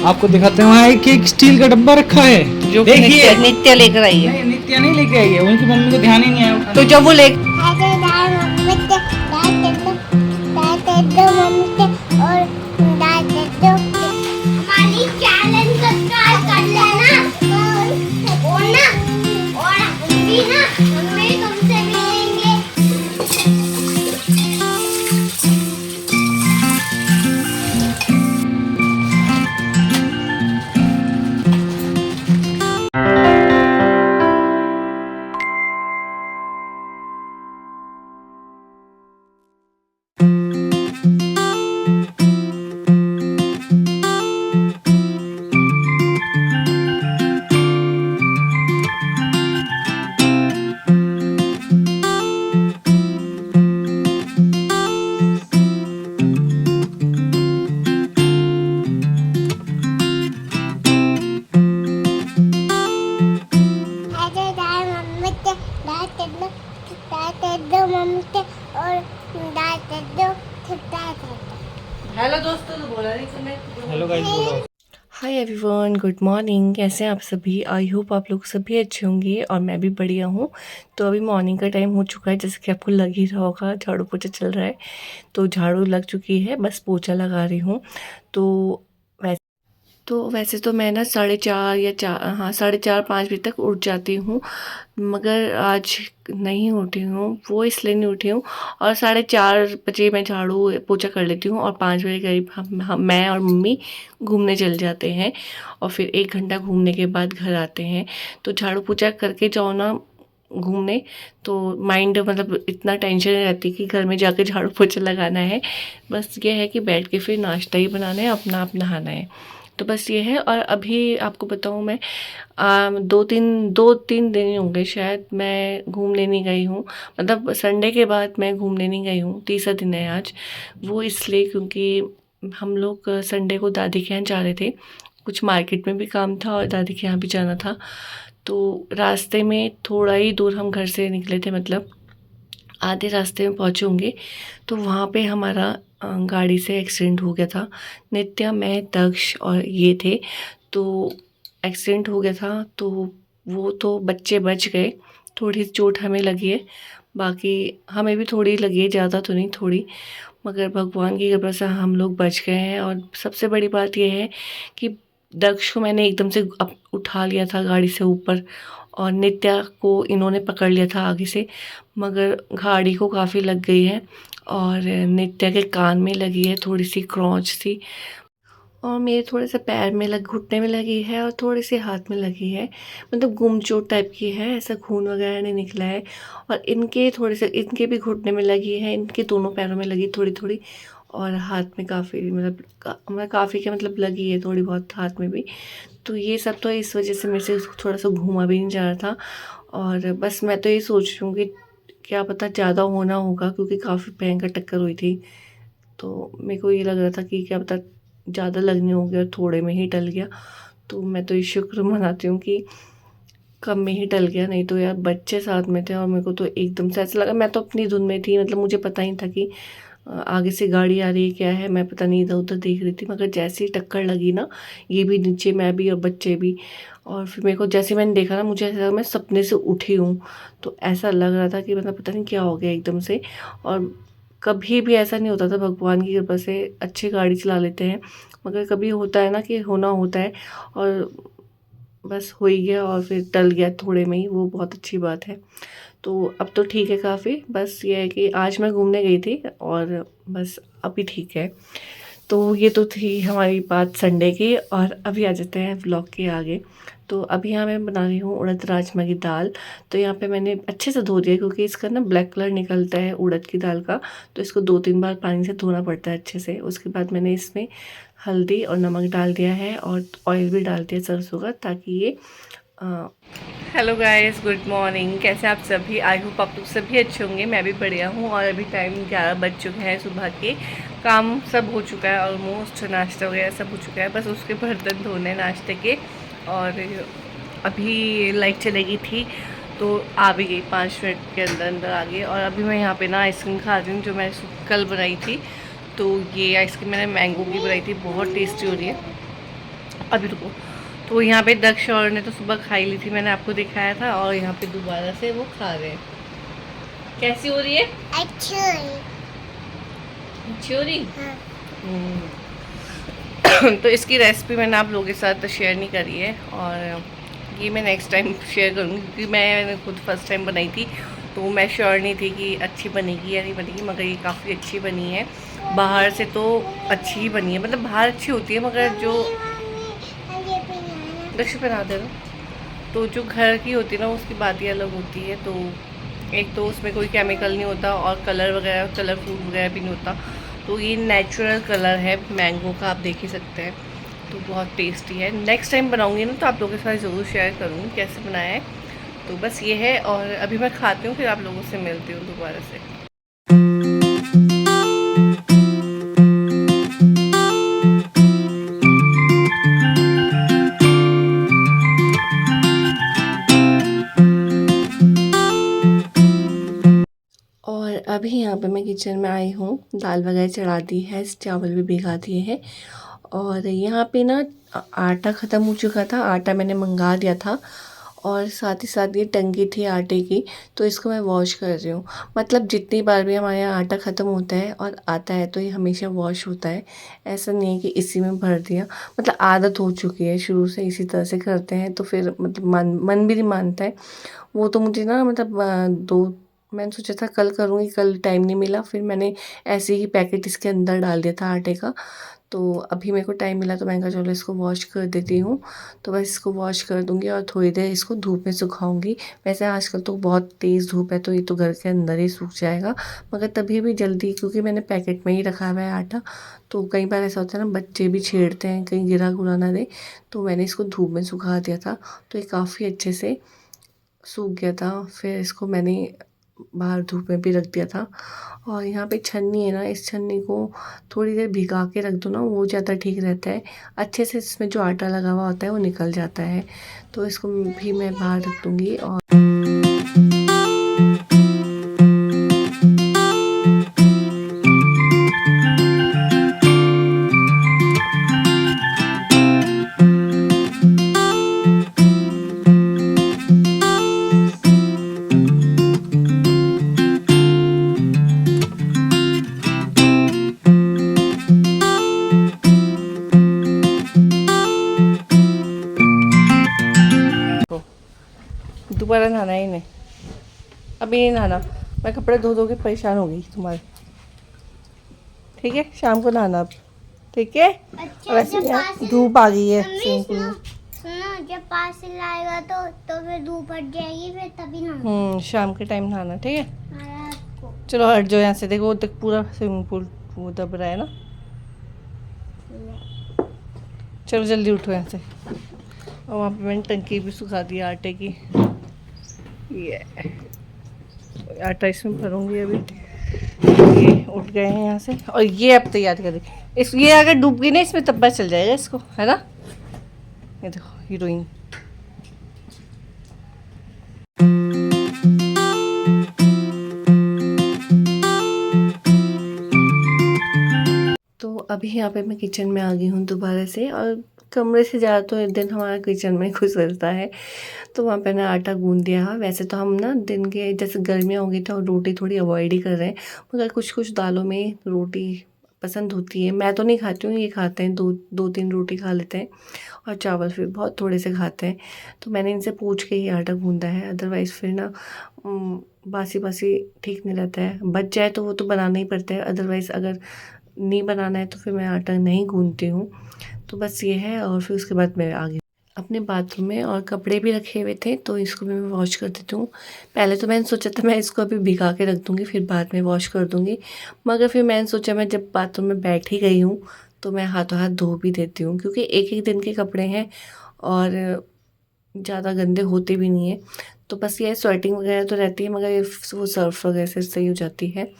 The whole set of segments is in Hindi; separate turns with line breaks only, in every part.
आपको दिखाते हैं, वहाँ एक स्टील का डब्बा रखा है
जो
देखिए।
नित्य लेकर आई है।
नहीं, नित्या नहीं लेके आई है, उनकी मम्मी को ध्यान ही नहीं आया।
तो जब वो ले हेलो दोस्तों तो बोला नहीं तुमने।
हेलो गाइस बोलो।
Hi everyone, good morning. कैसे हैं आप सभी? आई होप आप लोग सभी अच्छे होंगे और मैं भी बढ़िया हूँ। तो अभी मॉर्निंग का टाइम हो चुका है, जैसे कि आपको लग ही रहा होगा, झाड़ू पोछा चल रहा है। तो झाड़ू लग चुकी है, बस पोछा लगा रही हूँ। तो वैसे तो मैं ना 4:30 या 4, हाँ 4:30-5 बजे तक उठ जाती हूँ, मगर आज नहीं उठी हूँ। वो इसलिए नहीं उठी हूँ, और 4:30 बजे मैं झाड़ू पोछा कर लेती हूँ और 5 बजे करीब मैं और मम्मी घूमने चल जाते हैं, और फिर 1 घंटा घूमने के बाद घर आते हैं। तो झाड़ू पोछा करके जाओ ना घूमने, तो माइंड मतलब इतना टेंशन नहीं रहती कि घर में जाके झाड़ू पोछा लगाना है। बस ये है कि बैठ के फिर नाश्ता ही बनाना है, अपना आप नहाना है। तो बस ये है। और अभी आपको बताऊँ, मैं 2-3 दिन ही होंगे शायद मैं घूमने नहीं गई हूँ। मतलब संडे के बाद मैं घूमने नहीं गई हूँ, तीसरा दिन है आज। वो इसलिए क्योंकि हम लोग संडे को दादी के यहाँ जा रहे थे, कुछ मार्केट में भी काम था और दादी के यहाँ भी जाना था। तो रास्ते में थोड़ा ही दूर हम घर से निकले थे, मतलब आधे रास्ते में पहुँचे होंगे, तो वहाँ पे हमारा गाड़ी से एक्सीडेंट हो गया था। नित्या, मैं, दक्ष और ये थे। तो एक्सीडेंट हो गया था, तो वो तो बच्चे बच गए। थोड़ी चोट हमें लगी है, बाकी हमें भी थोड़ी लगी है, ज़्यादा तो नहीं, थोड़ी। मगर भगवान की कृपा से हम लोग बच गए हैं। और सबसे बड़ी बात ये है कि दक्ष को मैंने एकदम से उठा लिया था गाड़ी से ऊपर, और नित्या को इन्होंने पकड़ लिया था आगे से, मगर गाड़ी को काफ़ी लग गई है। और नित्या के कान में लगी है थोड़ी सी क्रॉच सी, और मेरे थोड़े से पैर में घुटने में लगी है, और थोड़ी सी हाथ में लगी है। मतलब गुम चोट टाइप की है, ऐसा खून वगैरह नहीं निकला है। और इनके थोड़े से, इनके भी घुटने में लगी है, इनके दोनों पैरों में लगी थोड़ी थोड़ी, और हाथ में काफ़ी, मतलब काफ़ी के मतलब लगी है थोड़ी बहुत हाथ में भी। तो ये सब तो इस वजह से मेरे से थोड़ा सा घूमा भी नहीं जा रहा था। और बस मैं तो ये सोच रही हूँ कि क्या पता ज़्यादा होना होगा, क्योंकि काफ़ी भयंकर टक्कर हुई थी। तो मेरे को ये लग रहा था कि क्या पता ज़्यादा लगने हो गया, थोड़े में ही टल गया। तो मैं तो ये शुक्र मनाती हूँ कि कम में ही टल गया, नहीं तो यार बच्चे साथ में थे और मेरे को तो एकदम से ऐसा लगा, मैं तो अपनी धुन में थी, मतलब मुझे पता ही था कि आगे से गाड़ी आ रही है, क्या है, मैं पता नहीं इधर उधर देख रही थी। मगर जैसे ही टक्कर लगी ना, ये भी नीचे, मैं भी और बच्चे भी, और फिर मेरे को जैसे मैंने देखा ना, मुझे ऐसा लगा मैं सपने से उठी हूँ। तो ऐसा लग रहा था कि मतलब पता नहीं क्या हो गया एकदम से। और कभी भी ऐसा नहीं होता था, भगवान की कृपा से अच्छी गाड़ी चला लेते हैं, मगर कभी होता है ना कि होना होता है, और बस हो ही गया और फिर टल गया थोड़े में ही, वो बहुत अच्छी बात है। तो अब तो ठीक है काफ़ी, बस ये है कि आज मैं घूमने गई थी और बस अभी ठीक है। तो ये तो थी हमारी बात संडे की, और अभी आ जाते हैं व्लॉग के आगे। तो अभी यहाँ मैं बना रही हूँ उड़द राजमा की दाल। तो यहाँ पे मैंने अच्छे से धो दिया, क्योंकि इसका ना ब्लैक कलर निकलता है उड़द की दाल का, तो इसको 2-3 बार पानी से धोना पड़ता है अच्छे से। उसके बाद मैंने इसमें हल्दी और नमक डाल दिया है, और ऑयल भी डाल दिया सरसों का, ताकि ये हेलो गाइस, गुड मॉर्निंग। कैसे आप सभी? आई होप आप लोग सभी अच्छे होंगे, मैं भी बढ़िया हूँ। और अभी टाइम 11 बज चुके हैं सुबह के। काम सब हो चुका है ऑलमोस्ट, नाश्ता वगैरह सब हो चुका है, बस उसके बर्तन धोने नाश्ते के। और अभी लाइट चलेगी थी, तो आ भी गई 5 मिनट के अंदर अंदर आ गई। और अभी मैं यहाँ पे ना आइसक्रीम खा रही हूँ, जो मैं कल बनाई थी। तो ये आइसक्रीम मैंने मैंगो की बनाई थी, बहुत टेस्टी हो रही है। अभी रुको। तो यहाँ पे दक्ष और ने तो सुबह खाई ली थी, मैंने आपको दिखाया था, और यहाँ पे दोबारा से वो खा रहे हैं। कैसी हो रही है? अच्छी हो रही। तो इसकी रेसिपी मैंने आप लोगों के साथ शेयर नहीं करी है, और ये मैं नेक्स्ट टाइम शेयर करूँगी, क्योंकि मैंने खुद फर्स्ट टाइम बनाई थी, तो मैं श्योर नहीं थी कि अच्छी बनेगी या नहीं बनेगी, मगर ये काफ़ी अच्छी बनी है। बाहर से तो अच्छी ही बनी है, मतलब बाहर अच्छी होती है, मगर जो दक्ष बना दे रहा, तो जो घर की होती है ना उसकी बात ही अलग होती है। तो एक तो उसमें कोई केमिकल नहीं होता, और कलर वगैरह, कलर फूड वगैरह भी नहीं होता। तो ये नेचुरल कलर है मैंगो का, आप देख ही सकते हैं। तो बहुत टेस्टी है। नेक्स्ट टाइम बनाऊंगी ना तो आप लोगों के साथ ज़रूर शेयर करूँगी कैसे बनाया है। तो बस ये है, और अभी मैं खाती हूँ, फिर आप लोगों से मिलती हूँ दोबारा से। और अभी यहाँ पे मैं किचन में आई हूँ, दाल वगैरह चढ़ा दी है, चावल भी भिगा दिए हैं। और यहाँ पे ना आटा ख़त्म हो चुका था, आटा मैंने मंगा दिया था, और साथ ही साथ ये टंकी थी आटे की, तो इसको मैं वॉश कर रही हूँ। मतलब जितनी बार भी हमारे यहाँ आटा ख़त्म होता है और आता है तो ये हमेशा वॉश होता है। ऐसा नहीं है कि इसी में भर दिया, मतलब आदत हो चुकी है, शुरू से इसी तरह से करते हैं, तो फिर मतलब मन भी नहीं मानता है। वो तो मुझे ना मतलब मैंने सोचा था कल करूँगी, कल टाइम नहीं मिला, फिर मैंने ऐसे ही पैकेट इसके अंदर डाल दिया था आटे का। तो अभी मेरे को टाइम मिला तो मैंने कहा चलो इसको वॉश कर देती हूँ। तो बस इसको वॉश कर दूँगी और थोड़ी देर इसको धूप में सुखाऊंगी। वैसे आजकल तो बहुत तेज़ धूप है, तो ये तो घर के अंदर ही सूख जाएगा, मगर तभी भी जल्दी, क्योंकि मैंने पैकेट में ही रखा हुआ है आटा। तो कई बार ऐसा होता है ना, बच्चे भी छेड़ते हैं, कहीं गिरा गुरा ना दे, तो मैंने इसको धूप में सुखा दिया था, तो ये काफ़ी अच्छे से सूख गया था। फिर इसको मैंने बाहर धूप में भी रख दिया था। और यहाँ पे छन्नी है ना, इस छन्नी को थोड़ी देर भिगा के रख दो ना, वो ज़्यादा ठीक रहता है। अच्छे से इसमें जो आटा लगा हुआ होता है वो निकल जाता है। तो इसको भी मैं बाहर रख दूँगी। और दोबारा नहाना ही नहीं, अभी नहीं नहाना, मैं कपड़े धो के परेशान हो गई तुम्हारे। ठीक है, शाम को नहाना अब, ठीक है।
अच्छा,
वैसे यहाँ धूप आ गई है स्विमिंग पूल में।
सुनो, जब पास से लाएगा तो फिर धूप हट जाएगी, फिर तभी ना।
शाम के टाइम नहाना, ठीक है।
रात को।
चलो हट जाओ यहाँ से, देखो वो तक पूरा स्विमिंग पूल वो दब रहा है ना। चलो जल्दी उठो यहाँ से। और वहाँ पे मैंने टंकी भी सुखा दी आटे की, ये आटा इसमें भरूंगी अभी। ये उठ गए हैं यहाँ से, और ये अब तैयार कर इस, ये अगर डूब गई ना इसमें तब पता चल जाएगा इसको, है ना। ये देखो हीरोइन। तो अभी यहाँ पे मैं किचन में आ गई हूँ दोबारा से, और कमरे से ज़्यादा तो एक दिन हमारा किचन में गुजरता है। तो वहाँ पे ना आटा गूंद दिया है। वैसे तो हम ना दिन के, जैसे गर्मियाँ हो गई तो रोटी थोड़ी अवॉइड ही कर रहे हैं, मगर कुछ कुछ दालों में रोटी पसंद होती है। मैं तो नहीं खाती हूँ, ये खाते हैं, दो तीन रोटी खा लेते हैं, और चावल फिर बहुत थोड़े से खाते हैं। तो मैंने इनसे पूछ के ही आटा गूंदा है, अदरवाइज़ फिर ना बासी बासी ठीक नहीं रहता है। बच जाए तो वो तो बनाना ही पड़ता है, अदरवाइज़ अगर नहीं बनाना है तो फिर मैं आटा नहीं गूंदती हूँ। तो बस ये है, और फिर उसके बाद मैं आ गई अपने बाथरूम में, और कपड़े भी रखे हुए थे तो इसको भी मैं वॉश कर देती हूँ। पहले तो मैंने सोचा था मैं इसको अभी भिगा के रख दूँगी, फिर बाद में वॉश कर दूँगी, मगर फिर मैंने सोचा मैं जब बाथरूम में बैठ ही गई हूँ तो मैं हाथों हाथ धो भी देती हूँ, क्योंकि एक एक दिन के कपड़े हैं और ज़्यादा गंदे होते भी नहीं है। तो बस ये स्वेटिंग वगैरह तो रहती है, मगर वो सर्फ वगैरह से सही हो जाती है,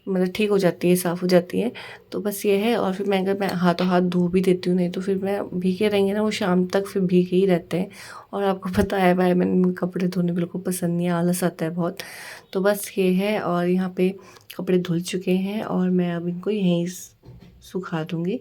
मतलब ठीक हो जाती है, साफ़ हो जाती है। तो बस ये है, और फिर मैं अगर मैं हाथों हाथ धो भी देती हूँ, नहीं तो फिर मैं भीगे रहेंगे ना वो शाम तक फिर भीगे ही रहते हैं। और आपको पता है भाई, मैंने कपड़े धोने बिल्कुल पसंद नहीं है, आलस आता है बहुत। तो बस ये है, और यहाँ पे कपड़े धुल चुके हैं और मैं अब इनको यहीं सुखा दूँगी।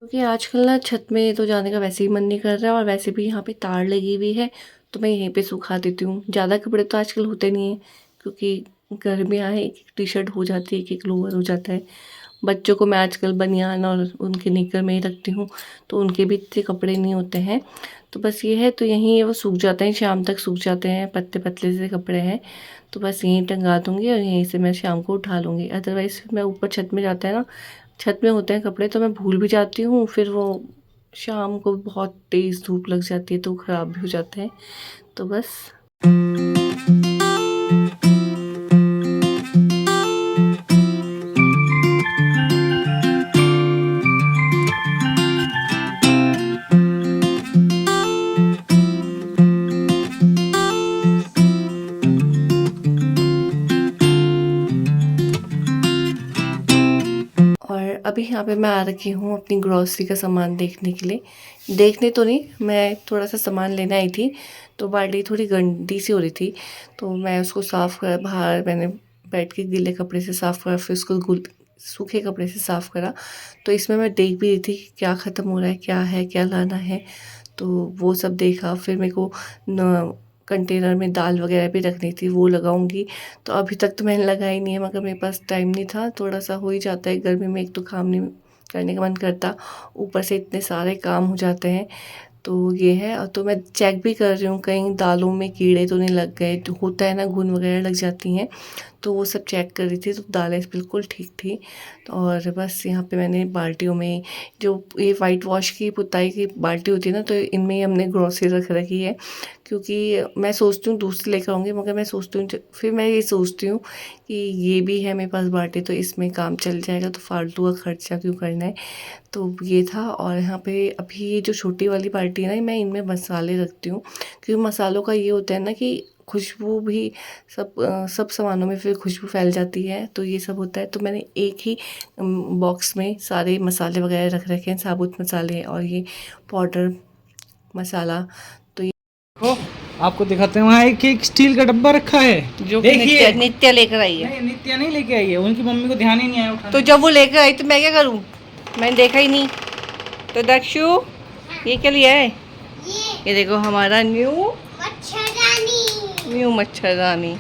क्योंकि आजकल ना छत में तो जाने का वैसे ही मन नहीं कर रहा है, और वैसे भी यहाँ पे तार लगी हुई है, तो मैं यहीं पे सुखा देती हूँ। ज़्यादा कपड़े तो आजकल होते नहीं हैं, क्योंकि गर्मियाँ हैं, एक टी शर्ट हो जाती है, एक लोअर हो जाता है। बच्चों को मैं आजकल बनियान और उनके निकर में ही रखती हूँ, तो उनके भी इतने कपड़े नहीं होते हैं। तो बस ये है, तो यहीं वो सूख जाते हैं, शाम तक सूख जाते हैं, पतले पतले से कपड़े हैं, तो बस यहीं टंगा दूँगी और यहीं से मैं शाम को उठा लूँगी। अदरवाइज़ मैं ऊपर छत में जाता है ना, छत में होते हैं कपड़े, तो मैं भूल भी जाती हूँ, फिर वो शाम को बहुत तेज़ धूप लग जाती है तो ख़राब भी हो जाते हैं। तो बस और अभी यहाँ पे मैं आ रखी हूँ अपनी ग्रॉसरी का सामान देखने के लिए। देखने तो नहीं, मैं थोड़ा सा सामान लेने आई थी, तो बाल्टी थोड़ी गंदी सी हो रही थी, तो मैं उसको साफ़ कर बाहर मैंने बैठ के गीले कपड़े से साफ़ करा, फिर उसको सूखे कपड़े से साफ़ करा। तो इसमें मैं देख भी रही थी कि क्या ख़त्म हो रहा है, क्या लाना है, तो वो सब देखा। फिर मेरे को न कंटेनर में दाल वगैरह भी रखनी थी, वो लगाऊंगी। तो अभी तक तो मैंने लगाई नहीं है, मगर मेरे पास टाइम नहीं था, थोड़ा सा हो ही जाता है गर्मी में, एक तो काम नहीं करने का मन करता, ऊपर से इतने सारे काम हो जाते हैं। तो ये है, और तो मैं चेक भी कर रही हूँ कहीं दालों में कीड़े तो नहीं लग गए, तो होता है ना, घुन वगैरह लग जाती हैं, तो वो सब चेक कर रही थी, तो दालें बिल्कुल ठीक थी। और बस यहाँ पे मैंने बाल्टियों में, जो ये वाइट वॉश की पुताई की बाल्टी होती है ना, तो इनमें ही हमने ग्रॉसरी रख रखी है, क्योंकि मैं सोचती हूँ दूसरी लेकर आऊँगी, मगर मैं सोचती हूँ, फिर मैं ये सोचती हूँ कि ये भी है मेरे पास बाल्टी, तो इसमें काम चल जाएगा, तो फालतू का खर्चा क्यों करना है। तो ये था। और यहाँ पे अभी ये जो छोटी वाली बाल्टी है ना, मैं इनमें मसाले रखती हूँ, क्योंकि मसालों का ये होता है ना कि खुशबू भी सब सामानों में फिर खुशबू फैल जाती है, तो ये सब होता है। तो मैंने एक ही बॉक्स में सारे मसाले वगैरह रख रखे हैं, साबुत मसाले और ये पाउडर मसाला। तो
देखो आपको दिखाते हैं, वहाँ एक स्टील का डब्बा रखा है,
जो
देखिए।
नित्य लेकर आई है,
नहीं, नित्या नहीं लेके आई है, उनकी मम्मी को ध्यान ही नहीं आया उठाने।
तो जब वो लेकर आई तो मैं क्या करूँ, मैंने देखा ही नहीं। तो दक्षु, ये क्या लिया है? ये देखो हमारा न्यू मच्छरदानी।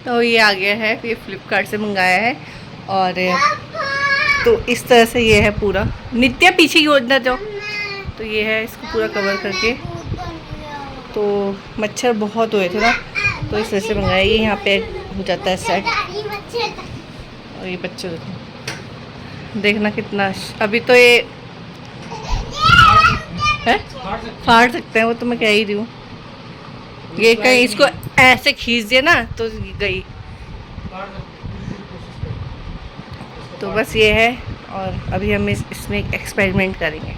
तो ये आ गया है, ये फ्लिपकार्ट से मंगाया है, और तो इस तरह से ये है पूरा। नित्या पीछे की ओर ना जाओ। तो ये है, इसको पूरा कवर करके, तो मच्छर बहुत हुए थे ना, तो इस तरह से मंगाया। ये यहाँ पे हो जाता है सेट। और ये बच्चे देखना कितना, अभी तो ये है फाड़ सकते हैं, वो तो मैं कह ही रही हूँ। ये कहीं इसको ऐसे खींच दिया ना तो गई। तो बस ये है, और अभी हम इसमें एक एक्सपेरिमेंट करेंगे।